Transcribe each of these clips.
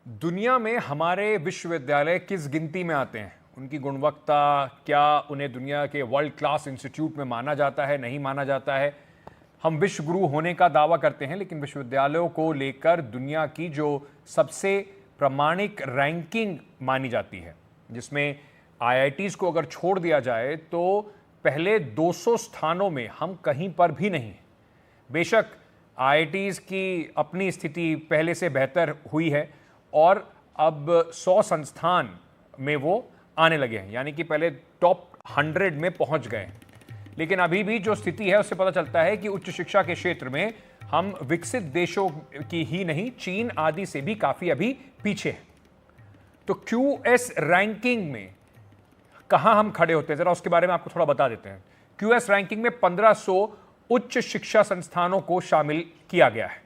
दुनिया में हमारे विश्वविद्यालय किस गिनती में आते हैं? उनकी गुणवत्ता क्या? उन्हें दुनिया के वर्ल्ड क्लास इंस्टीट्यूट में माना जाता है, नहीं माना जाता है? हम विश्व गुरु होने का दावा करते हैं, लेकिन विश्वविद्यालयों को लेकर दुनिया की जो सबसे प्रामाणिक रैंकिंग मानी जाती है, जिसमें आईआईटीज़ को अगर छोड़ दिया जाए तो पहले 200 स्थानों में हम कहीं पर भी नहीं हैं। बेशक आईआईटीज़ की अपनी स्थिति पहले से बेहतर हुई है और अब 100 संस्थान में वो आने लगे हैं, यानी कि पहले टॉप 100 में पहुंच गए हैं। लेकिन अभी भी जो स्थिति है उससे पता चलता है कि उच्च शिक्षा के क्षेत्र में हम विकसित देशों की ही नहीं, चीन आदि से भी काफी अभी पीछे हैं। तो क्यूएस रैंकिंग में कहां हम खड़े होते हैं, जरा उसके बारे में आपको थोड़ा बता देते हैं। क्यूएस रैंकिंग में 1500 उच्च शिक्षा संस्थानों को शामिल किया गया है।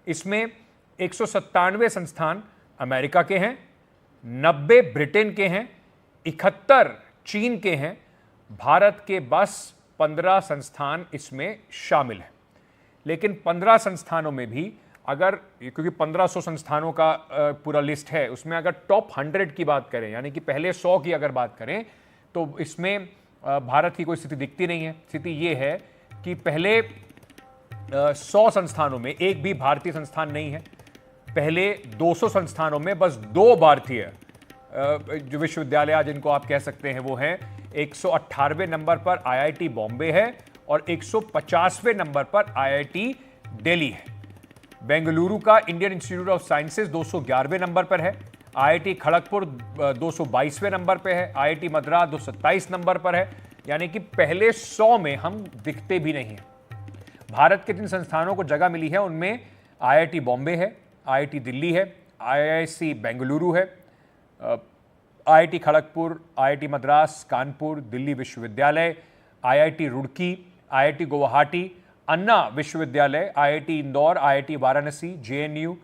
इसमें 197 संस्थान अमेरिका के हैं, 90 ब्रिटेन के हैं, 71 चीन के हैं। भारत के बस 15 संस्थान इसमें शामिल हैं। लेकिन 15 संस्थानों में भी अगर, क्योंकि 1500 संस्थानों का पूरा लिस्ट है, उसमें अगर टॉप 100 की बात करें, यानी कि पहले 100 की अगर बात करें, तो इसमें भारत की कोई स्थिति दिखती नहीं है। स्थिति ये है कि पहले 100 संस्थानों में एक भी भारतीय संस्थान नहीं है। पहले 200 संस्थानों में बस 2 भारतीय जो विश्वविद्यालय जिनको आप कह सकते हैं वो हैं। 118वें नंबर पर आईआईटी बॉम्बे है और 150वें नंबर पर आईआईटी दिल्ली है। बेंगलुरु का इंडियन इंस्टीट्यूट ऑफ साइंसेज 211वें नंबर पर है। आईआईटी खड़गपुर 222वें नंबर पर है। आईआईटी मद्रास 227 नंबर पर है। यानी कि पहले 100 में हम दिखते भी नहीं हैं। भारत के जिन संस्थानों को जगह मिली है उनमें आईआईटी बॉम्बे है, आईआईटी दिल्ली है, आईआईसी बेंगलुरु है, आईआईटी खड़गपुर, आईआईटी मद्रास, कानपुर, दिल्ली विश्वविद्यालय, आईआईटी रुड़की, आईआईटी गुवाहाटी, अन्ना विश्वविद्यालय, IIT Indore, IIT Varanasi, JNU,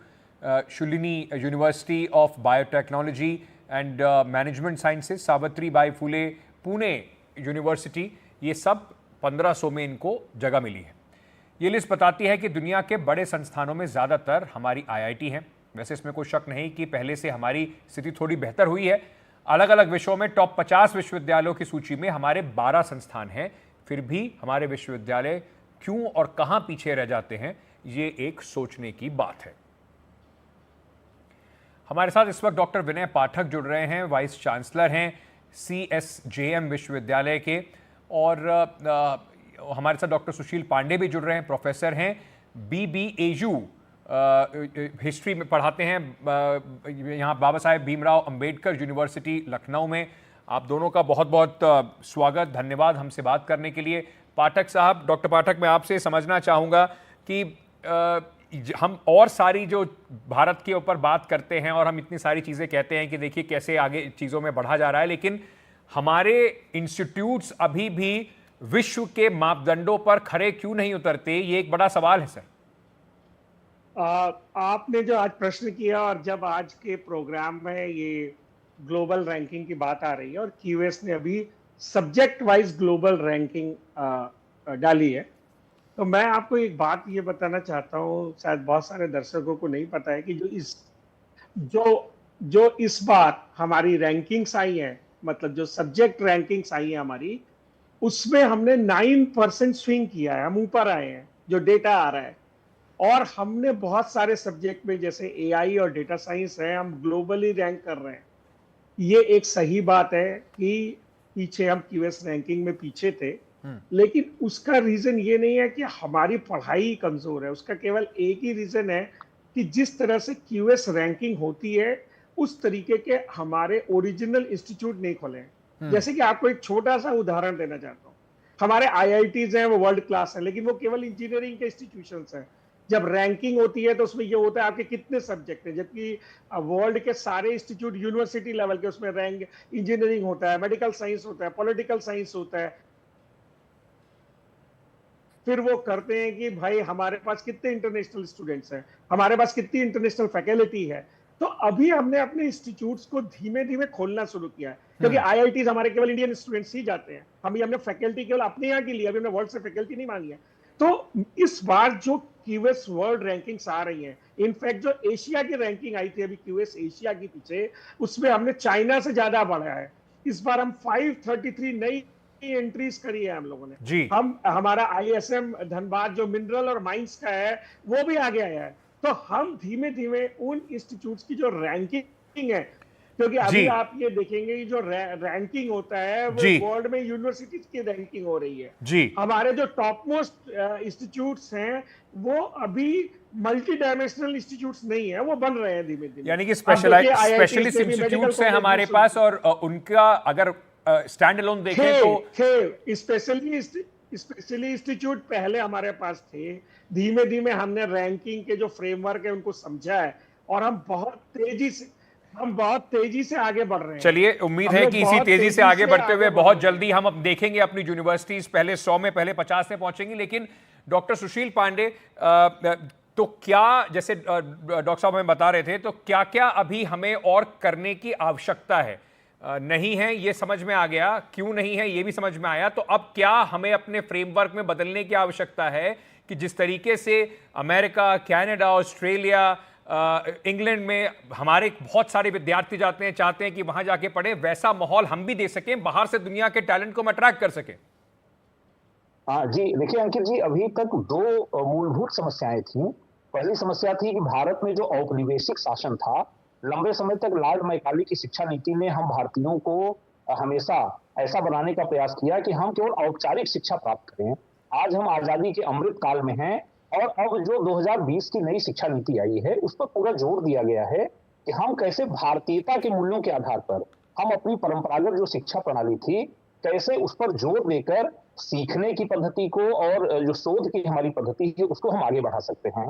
Shoolini university of biotechnology and management sciences, Savitri by Phule Pune university, ये सब 1500 में इनको जगह मिली है। ये लिस्ट बताती है कि दुनिया के बड़े संस्थानों में ज़्यादातर हमारी आईआईटी हैं। वैसे इसमें कोई शक नहीं कि पहले से हमारी स्थिति थोड़ी बेहतर हुई है। अलग अलग विषयों में टॉप 50 विश्वविद्यालयों की सूची में हमारे 12 संस्थान हैं। फिर भी हमारे विश्वविद्यालय क्यों और कहां पीछे रह जाते हैं, ये एक सोचने की बात है। हमारे साथ इस वक्त डॉक्टर विनय पाठक जुड़ रहे हैं, वाइस चांसलर हैं सीएसजेएम विश्वविद्यालय के, और हमारे साथ डॉक्टर सुशील पांडे भी जुड़ रहे हैं, प्रोफेसर हैं, बीबीएयू हिस्ट्री में पढ़ाते हैं यहाँ बाबा साहेब भीमराव अंबेडकर यूनिवर्सिटी लखनऊ में। आप दोनों का बहुत बहुत स्वागत, धन्यवाद हमसे बात करने के लिए। पाठक साहब, डॉक्टर पाठक, मैं आपसे समझना चाहूँगा कि हम और सारी जो भारत के ऊपर बात करते हैं और हम इतनी सारी चीज़ें कहते हैं कि देखिए कैसे आगे चीज़ों में बढ़ा जा रहा है, लेकिन हमारे इंस्टीट्यूट्स अभी भी विश्व के मापदंडों पर खरे क्यों नहीं उतरते, ये एक बड़ा सवाल है सर। आपने जो आज प्रश्न किया और जब आज के प्रोग्राम में ये ग्लोबल रैंकिंग की बात आ रही है और क्यूएस ने अभी सब्जेक्ट वाइज ग्लोबल रैंकिंग डाली है, तो मैं आपको एक बात ये बताना चाहता हूँ, शायद बहुत सारे दर्शकों को नहीं पता है कि जो इस बार हमारी रैंकिंग्स आई है, मतलब जो सब्जेक्ट रैंकिंग्स आई है हमारी, उसमें हमने 9% स्विंग किया है, हम ऊपर आए हैं, जो डेटा आ रहा है। और हमने बहुत सारे सब्जेक्ट में, जैसे एआई और डेटा साइंस है, हम ग्लोबली रैंक कर रहे हैं। ये एक सही बात है कि पीछे हम क्यूएस रैंकिंग में पीछे थे, लेकिन उसका रीजन ये नहीं है कि हमारी पढ़ाई कमजोर है। उसका केवल एक ही रीजन है कि जिस तरह से क्यूएस रैंकिंग होती है उस तरीके के हमारे ओरिजिनल इंस्टीट्यूट नहीं खोले हैं। जैसे कि आपको एक छोटा सा उदाहरण देना चाहता हूँ, हमारे आईआईटीज हैं, वो वर्ल्ड क्लास है, लेकिन वो केवल इंजीनियरिंग के इंस्टीट्यूशंस हैं। जब रैंकिंग होती है तो उसमें ये होता है आपके कितने सब्जेक्ट हैं, जबकि वर्ल्ड के सारे इंस्टीट्यूट यूनिवर्सिटी लेवल के, उसमें रैंक इंजीनियरिंग होता है, मेडिकल साइंस होता है, पॉलिटिकल साइंस होता है। फिर वो करते हैं कि भाई हमारे पास कितने इंटरनेशनल स्टूडेंट्स हैं, हमारे पास कितनी इंटरनेशनल फैकल्टी है। तो अभी हमने अपने इंस्टीट्यूट्स को धीमे धीमे खोलना शुरू किया है, क्योंकि आईआईटीज हमारे केवल इंडियन स्टूडेंट्स ही जाते हैं। हमने फैकल्टी केवल अपने यहाँ की ली, अभी हमने वर्ल्ड से फैकल्टी नहीं मांगी है। तो इस बार जो क्यूएस वर्ल्ड रैंकिंग्स आ रही हैं। इनफैक्ट जो एशिया की रैंकिंग आई थी अभी क्यूएस एशिया के पीछे, उसमें हमने चाइना से ज्यादा बढ़ा है। इस बार हम 533 नई एंट्रीज करी है हम लोगों ने। जी हम हमारा आईएसएम धनबाद जो मिनरल और माइंस का है वो भी आगे आया है। तो हम धीमे धीमे उन इंस्टीट्यूट्स की जो रैंकिंग है, क्योंकि अभी जी आप ये देखेंगे कि जो रैंकिंग होता है वो जी वर्ल्ड में यूनिवर्सिटीज की रैंकिंग हो रही है। जी हमारे जो टॉप मोस्ट इंस्टीट्यूट्स हैं वो अभी मल्टी डायमेंशनल इंस्टीट्यूट्स नहीं है, वो बन रहे हैं धीमे धीमे। यानी कि अब देखिए स्पेशलिस्ट IITs में भी मेडिकल इंस्टीट्यूट्स हैं हमारे कॉलेज पास, और उनका अगर स्टैंड अलोन देखें तो थे स्पेशली इंस्टीट्यूट पहले हमारे पास थे। धीमे धीमे हमने रैंकिंग के जो फ्रेमवर्क है उनको समझा है, और हम बहुत तेजी से आगे बढ़ रहे हैं। चलिए, उम्मीद हम है लोग कि इसी बहुत तेजी से आगे बढ़ते हुए बढ़ बहुत रहे हैं। जल्दी हम अब देखेंगे अपनी यूनिवर्सिटीज पहले 100 में, पहले 50 में पहुंचेंगी। लेकिन डॉक्टर सुशील पांडे, तो क्या, जैसे डॉक्टर साहब हमें बता रहे थे, तो क्या क्या अभी हमें और करने की आवश्यकता है? नहीं है ये समझ में आ गया, क्यों नहीं है ये भी समझ में आया। तो अब क्या हमें अपने फ्रेमवर्क में बदलने की आवश्यकता है कि जिस तरीके से अमेरिका, कनाडा, ऑस्ट्रेलिया, इंग्लैंड में हमारे बहुत सारे विद्यार्थी जाते हैं, चाहते हैं कि वहां जाके पढ़े, वैसा माहौल हम भी दे सकें, बाहर से दुनिया के टैलेंट को हम अट्रैक्ट कर सकें? जी देखिए अंकित जी, अभी तक दो मूलभूत समस्याएं थी। पहली समस्या थी कि भारत में जो औपनिवेशिक शासन था, लंबे समय तक लॉर्ड मैकाले की शिक्षा नीति ने हम भारतीयों को हमेशा ऐसा बनाने का प्रयास किया कि हम केवल औपचारिक शिक्षा प्राप्त करें। आज हम आजादी के अमृत काल में हैं, और अब जो 2020 की नई शिक्षा नीति आई है उस पर पूरा जोर दिया गया है कि हम कैसे भारतीयता के मूल्यों के आधार पर हम अपनी परंपरागत जो शिक्षा प्रणाली थी, कैसे उस पर जोर देकर सीखने की पद्धति को और जो शोध की हमारी पद्धति है उसको हम आगे बढ़ा सकते हैं।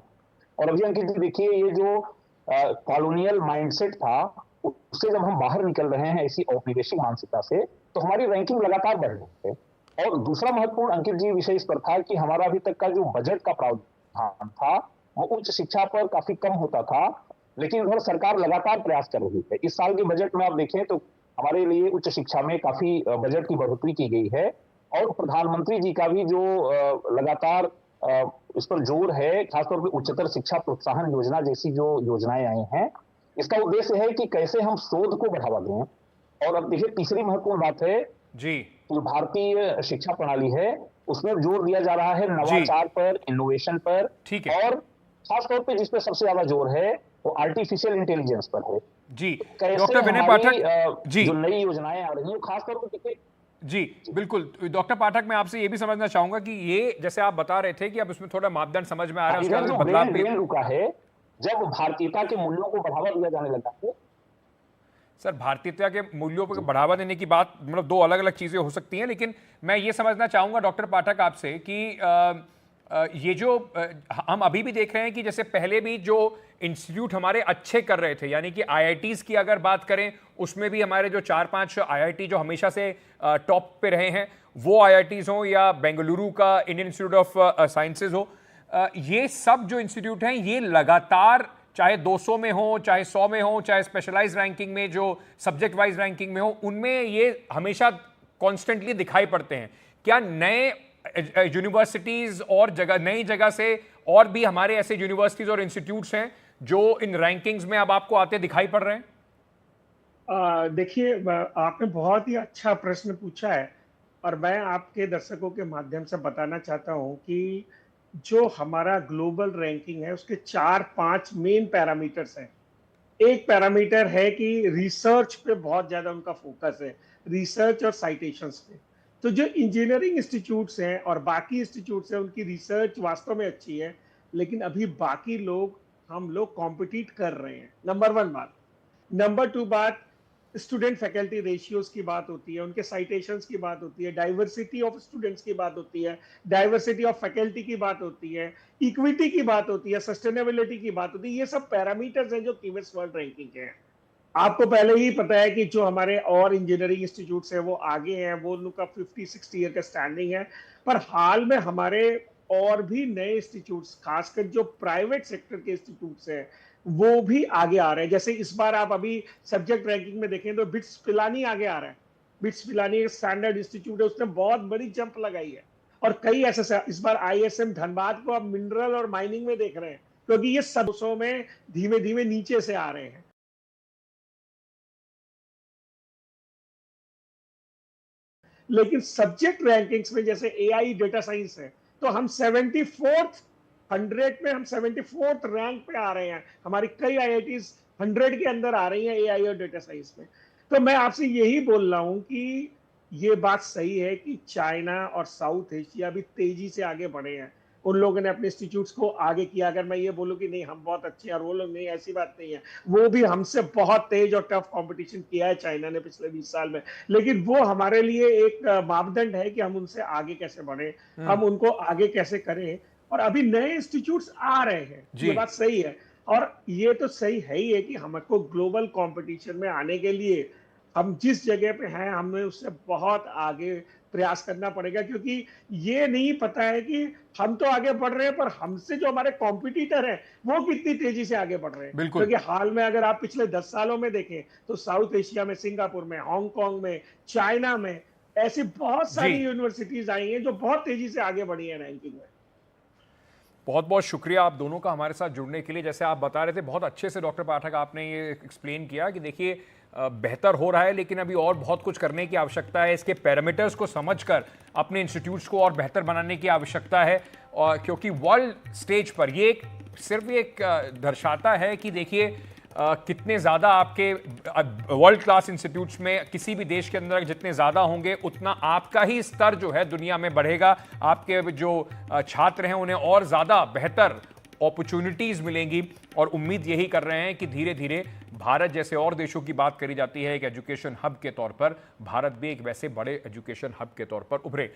और अभी अंकित जी देखिए, ये जो कॉलोनियल माइंडसेट था, उससे जब हम बाहर निकल रहे हैं ऐसी औपनिवेशिक मानसिकता से, तो हमारी रैंकिंग लगातार बढ़ रही है। और दूसरा महत्वपूर्ण अंकित जी विषय इस पर था कि हमारा अभी तक का जो बजट का प्रावधान था वो उच्च शिक्षा पर काफी कम होता था, लेकिन उधर सरकार लगातार प्रयास कर रही है। इस साल के बजट में आप देखें तो हमारे लिए उच्च शिक्षा में काफी बजट की बढ़ोतरी की गई है, और प्रधानमंत्री जी का भी जो लगातार इस पर जोर है, खासतौर पर उच्चतर शिक्षा प्रोत्साहन योजना जैसी जो योजनाएं आई हैं, इसका उद्देश्य है कि कैसे हम शोध को बढ़ावा दें। और अब देखिए तीसरी महत्वपूर्ण बात है, जी जो भारतीय शिक्षा प्रणाली है उसमें जोर दिया जा रहा है नवाचार पर, इनोवेशन पर, ठीक है और खासतौर पे जिस पे सबसे ज्यादा जोर है वो आर्टिफिशियल इंटेलिजेंस पर है। जी। कैसे डॉक्टर विनय हमारी पाठक जी, जो नई योजनाएं आ रही हैं खासतौर पर देखिए। जी बिल्कुल। डॉक्टर पाठक, मैं आपसे ये भी समझना चाहूंगा कि ये जैसे आप बता रहे थे कि अब उसमें थोड़ा मापदंड समझ में आ रहा है, उसके इधर अंदर जो बदलाव ब्रेन रुका है, जब भारतीयता के मूल्यों को बढ़ावा दिया जाने लगा है। सर, भारतीयता के मूल्यों को बढ़ावा देने की बात, मतलब दो अलग अलग चीजें हो सकती हैं, लेकिन मैं ये समझना चाहूंगा डॉक्टर पाठक आपसे कि ये जो हम अभी भी देख रहे हैं कि जैसे पहले भी जो इंस्टीट्यूट हमारे अच्छे कर रहे थे, यानी कि आईआईटीज की अगर बात करें, उसमें भी हमारे जो 4-5 आईआईटी जो हमेशा से टॉप पे रहे हैं, वो आईआईटीज हो या बेंगलुरु का इंडियन इंस्टीट्यूट ऑफ साइंसेज हो, ये सब जो इंस्टीट्यूट हैं ये लगातार, चाहे 200 में हो, चाहे 100 में हो, चाहे स्पेशलाइज्ड रैंकिंग में, जो सब्जेक्ट वाइज रैंकिंग में हो, उनमें ये हमेशा कॉन्स्टेंटली दिखाई पड़ते हैं। क्या नए यूनिवर्सिटीज और नई जगह से और भी हमारे ऐसे यूनिवर्सिटीज और इंस्टीट्यूट्स हैं जो इन रैंकिंग्स में अब आपको आते दिखाई पड़ रहे हैं? देखिए, आपने बहुत ही अच्छा प्रश्न पूछा है, और मैं आपके दर्शकों के माध्यम से बताना चाहता हूं कि जो हमारा ग्लोबल रैंकिंग है उसके 4-5 मेन पैरामीटर्स हैं। एक पैरामीटर है कि रिसर्च पे बहुत ज्यादा उनका फोकस है, रिसर्च और साइटेशंस पे। तो जो इंजीनियरिंग इंस्टीट्यूट्स हैं और बाकी इंस्टीट्यूट्स हैं उनकी रिसर्च वास्तव में अच्छी है, लेकिन अभी बाकी लोग, हम लोग कॉम्पिटिट कर रहे हैं, नंबर 1 बात। नंबर 2 बात, स्टूडेंट फैकल्टी रेशियोज की बात होती है, उनके साइटेशंस की बात होती है, डाइवर्सिटी ऑफ स्टूडेंट्स की बात होती है, डाइवर्सिटी ऑफ फैकल्टी की बात होती है, इक्विटी की बात होती है, सस्टेनेबिलिटी की बात होती है। ये सब पैरामीटर्स हैं जो क्यूएस वर्ल्ड रैंकिंग के हैं। आपको पहले ही पता है कि जो हमारे और इंजीनियरिंग इंस्टीट्यूट्स हैं वो आगे हैं, वो उनका 50-60 ईयर का स्टैंडिंग है। पर हाल में हमारे और भी नए इंस्टीट्यूट्स, खासकर जो प्राइवेट सेक्टर के इंस्टीट्यूट्स हैं, वो भी आगे आ रहे हैं। जैसे इस बार आप अभी सब्जेक्ट रैंकिंग में देखें तो बिट्स पिलानी आगे आ रहा है। बिट्स पिलानी एक स्टैंडर्ड इंस्टीट्यूट है, उसने बहुत बड़ी जंप लगाई है। और कई ऐसे, इस बार ISM धनबाद को अब मिनरल और माइनिंग में देख रहे हैं, क्योंकि ये सब में धीमे धीमे नीचे से आ रहे हैं। लेकिन सब्जेक्ट रैंकिंग्स में जैसे AI डेटा साइंस है, तो हम 74th 100 में हम 74th रैंक पे आ रहे हैं। हमारी कई IITs 100 के अंदर आ रही हैं AI और डेटा साइंस में। तो मैं आपसे यही बोल रहा हूं कि ये बात सही है कि चाइना और साउथ एशिया भी तेजी से आगे बढ़े हैं। उन लोगों ने अपने इंस्टीट्यूट्स को आगे किया। अगर मैं ये बोलूं कि नहीं हम बहुत अच्छे हैं और वो लोग नहीं, ऐसी बात नहीं है। वो भी हमसे बहुत तेज और टफ कंपटीशन किया है चाइना ने पिछले 20 साल में, लेकिन वो हमारे लिए एक मापदंड है कि हम उनसे आगे कैसे बढ़े, हम उनको आगे कैसे करें। और अभी नए इंस्टीट्यूट्स आ रहे हैं, ये बात सही है। और ये तो सही है ही है कि हमको ग्लोबल कंपटीशन में आने के लिए हम जिस जगह पे हैं हमें उससे बहुत आगे प्रयास करना पड़ेगा, क्योंकि ये नहीं पता है कि हम तो आगे बढ़ रहे हैं पर हमसे जो हमारे कॉम्पिटिटर हैं वो कितनी तेजी से आगे बढ़ रहे हैं। क्योंकि हाल में अगर आप पिछले 10 सालों में देखें तो साउथ एशिया में, सिंगापुर में, हांगकांग में, चाइना में ऐसी बहुत सारी यूनिवर्सिटीज आई हैं जो बहुत तेजी से आगे बढ़ी है रैंकिंग में। बहुत बहुत शुक्रिया आप दोनों का हमारे साथ जुड़ने के लिए। जैसे आप बता रहे थे बहुत अच्छे से डॉक्टर पाठक आपने ये एक्सप्लेन किया कि देखिए बेहतर हो रहा है, लेकिन अभी और बहुत कुछ करने की आवश्यकता है। इसके पैरामीटर्स को समझकर अपने इंस्टीट्यूट्स को और बेहतर बनाने की आवश्यकता है। और क्योंकि वर्ल्ड स्टेज पर ये सिर्फ एक दर्शाता है कि देखिए कितने ज़्यादा आपके वर्ल्ड क्लास इंस्टीट्यूट्स में किसी भी देश के अंदर जितने ज़्यादा होंगे उतना आपका ही स्तर जो है दुनिया में बढ़ेगा। आपके जो छात्र हैं उन्हें और ज़्यादा बेहतर अपॉर्चुनिटीज़ मिलेंगी। और उम्मीद यही कर रहे हैं कि धीरे धीरे भारत जैसे और देशों की बात करी जाती है एक एजुकेशन हब के तौर पर, भारत भी एक वैसे बड़े एजुकेशन हब के तौर पर उभरे।